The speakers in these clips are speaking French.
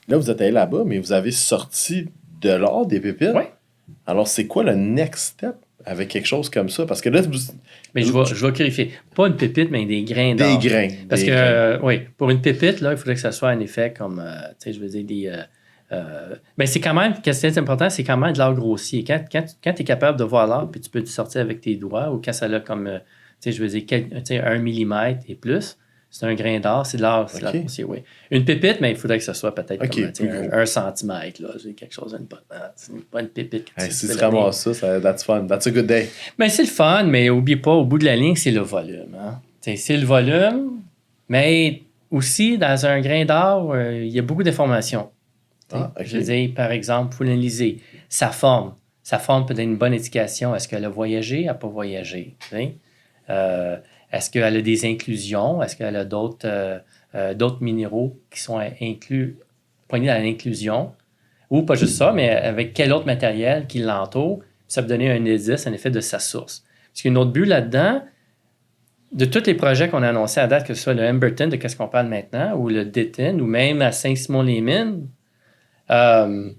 Là, vous êtes allé là-bas, mais vous avez sorti de l'or, des pépites. Oui. Alors, c'est quoi le next step avec quelque chose comme ça? Parce que là, Mais je vais clarifier. Pas une pépite, mais des grains d'or. des grains. Parce des que, grains. oui, pour une pépite, là, il faudrait que ça soit un effet comme, tu sais, je veux dire, mais c'est quand même, ce qui est important, c'est quand même de l'or grossier. Quand tu es capable de voir l'or, puis tu peux te sortir avec tes doigts, ou quand ça a comme, tu sais, je veux dire, 1 millimètre et plus, c'est un grain d'or, c'est de l'or grossier, oui. Une pépite, mais il faudrait que ça soit peut-être comme un centimètre, là, quelque chose, c'est pas une pépite. Si tu ramasses ça, that's fun. That's a good day. Ben, c'est le fun, mais oublie pas, au bout de la ligne, c'est le volume. Hein? C'est le volume, mais aussi, dans un grain d'or, il y a beaucoup d'informations. Okay. Je veux dire, par exemple, il faut l'analyser. Sa forme. Sa forme peut être une bonne indication. Est-ce qu'elle a voyagé, elle n'a pas voyagé? Est-ce qu'elle a des inclusions? Est-ce qu'elle a d'autres minéraux qui sont inclus, poignés dans l'inclusion? Ou pas juste ça, mais avec quel autre matériel qui l'entoure? Ça peut donner un indice, un effet de sa source. Parce qu'il y a un autre but là-dedans, de tous les projets qu'on a annoncés à date, que ce soit le Emberton, de qu'est-ce qu'on parle maintenant, ou le Détine, ou même à Saint-Simon-les-Mines, le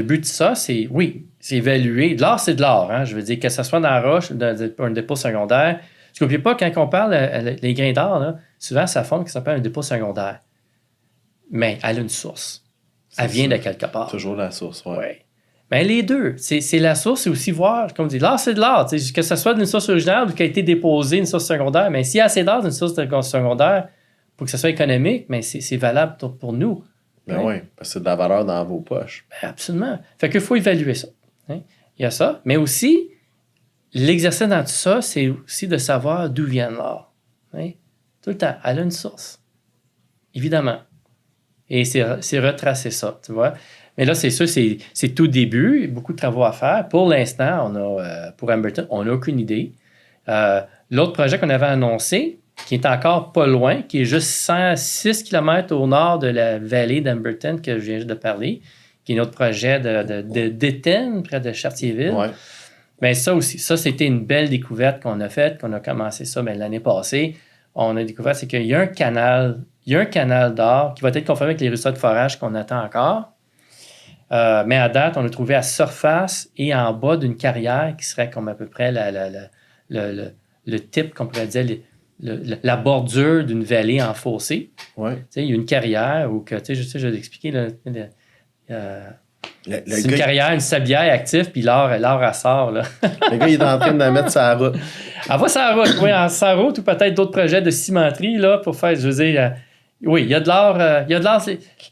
but de ça, c'est évaluer. De l'or, c'est de l'or. Hein? Je veux dire, que ce soit dans la roche, dans un dépôt secondaire. Parce qu'oubliez pas, quand on parle les grains d'or, là, souvent, ça forme qui s'appelle un dépôt secondaire. Mais elle a une source. Elle vient de quelque part. Toujours la source, oui. Ouais. Mais les deux, c'est la source, c'est aussi voir, comme on dit, l'or, c'est de l'or. Que ce soit d'une source originale ou qui a été déposée, une source secondaire. Mais s'il y a assez d'or d'une source secondaire pour que ce soit économique, mais c'est valable pour nous. Ben oui, parce que c'est de la valeur dans vos poches. Ben absolument. Fait qu'il faut évaluer ça. Hein? Il y a ça. Mais aussi, l'exercice dans tout ça, c'est aussi de savoir d'où vient l'or. Hein? Tout le temps. Elle a une source. Évidemment. Et c'est retracer ça, tu vois. Mais là, c'est sûr, c'est tout début. Beaucoup de travaux à faire. Pour l'instant, pour Emberton, on n'a aucune idée. L'autre projet qu'on avait annoncé, qui est encore pas loin, qui est juste 106 km au nord de la vallée d'Amberton que je viens de parler, qui est notre projet d'Étienne, près de Chartierville. Ouais. Mais ça aussi, ça, c'était une belle découverte qu'on a faite, qu'on a commencé ça l'année passée. On a découvert, c'est qu'il y a un canal d'or qui va être confirmé avec les résultats de forage qu'on attend encore. Mais à date, on l'a trouvé à surface et en bas d'une carrière qui serait comme à peu près le type qu'on pourrait dire la bordure d'une vallée en fossé. Ouais. Il y a une carrière où, je vais l'expliquer, c'est une carrière, une sablière active, puis l'or, elle sort. Là. Le gars, il est en train de la mettre sur la route. Elle va sur la route, oui, sur la route, ou peut-être d'autres projets de cimenterie là, pour faire, je veux dire, oui, il y a de l'or.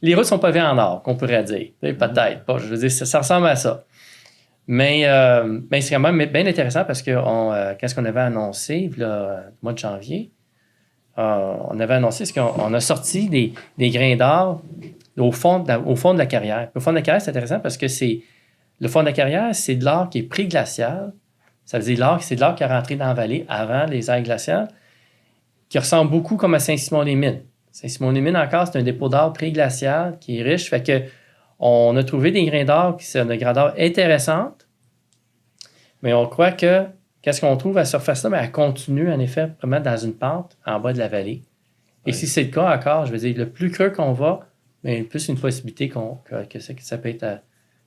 Les routes sont pavées en or, qu'on pourrait dire. Peut-être pas, je veux dire, ça ressemble à ça. Mais c'est quand même bien intéressant parce que qu'est-ce qu'on avait annoncé le mois de janvier? On avait annoncé qu'on a sorti des grains d'or au fond de la carrière. Au fond de la carrière, c'est intéressant parce que le fond de la carrière, c'est de l'or qui est pré-glacial. Ça veut dire c'est de l'or qui est rentré dans la vallée avant les ères glaciales, qui ressemble beaucoup comme à Saint-Simon-les-Mines. Saint-Simon-les-Mines, encore, c'est un dépôt d'or pré-glacial qui est riche. Fait que on a trouvé des grains d'or qui sont de grandeur intéressante, mais on croit que qu'est-ce qu'on trouve à la surface là, mais elle continue, en effet, vraiment dans une pente en bas de la vallée. Et si c'est le cas encore, je veux dire, le plus creux qu'on va, mais plus une possibilité que ça peut être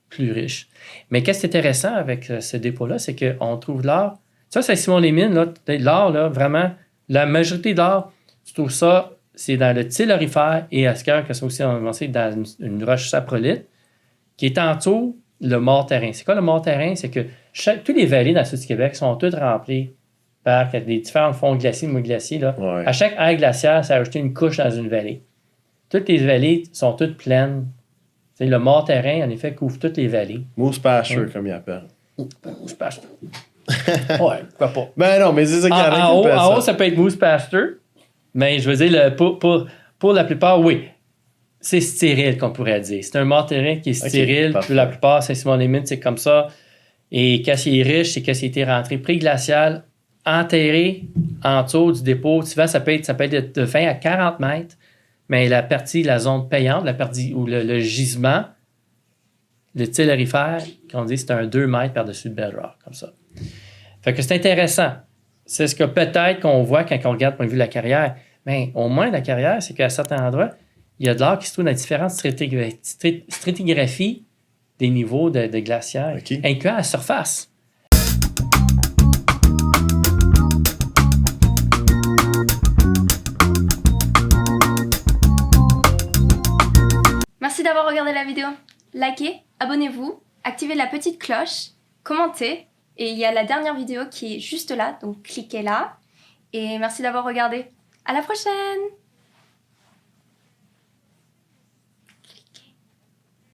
plus riche. Mais qu'est-ce qui est intéressant avec ce dépôt-là, c'est qu'on trouve de l'or. Ça, c'est Saint-Simon-les-Mines, là, l'or, là, vraiment, la majorité d'or, tu trouves ça, c'est dans le Tillorifère et à ce cœur, que c'est aussi avancé dans une roche saprolite, qui est en dessous le mort-terrain. C'est quoi le mort-terrain? C'est que toutes les vallées dans le sud du Québec sont toutes remplies par des différents fonds glaciers, glaciers. Là. Ouais. À chaque ère glaciaire, ça a ajouté une couche dans une vallée. Toutes les vallées sont toutes pleines. T'sais, le mort-terrain, en effet, couvre toutes les vallées. Moose pasture, comme il appelle. Moose pasture. Ouais, pourquoi pas. Ben non, mais c'est ça qu'il y en a qui en haut, ça peut être moose pasture. Mais je veux dire, pour la plupart, oui. C'est stérile, qu'on pourrait dire. C'est un mort-terrain qui est stérile. Parfait. Pour la plupart, Saint-Simon-les-Mines, c'est comme ça. Et quand il est riche, c'est quand il était rentré pré-glacial, enterré en dessous du dépôt. Tu vois, ça peut être de 20 à 40 mètres. Mais la zone payante, la partie où le gisement, le Tillorifère, qu'on dit, c'est un 2 mètres par-dessus le bedrock, comme ça. Fait que c'est intéressant. C'est ce que peut-être qu'on voit quand on regarde du point de vue de la carrière. Mais au moins, la carrière, c'est qu'à certains endroits, il y a de l'or qui se trouve dans différentes stratigraphies des niveaux de glaciaires, OK. incluant la surface. Merci d'avoir regardé la vidéo. Likez, abonnez-vous, activez la petite cloche, commentez. Et il y a la dernière vidéo qui est juste là, donc cliquez là. Et merci d'avoir regardé. À la prochaine!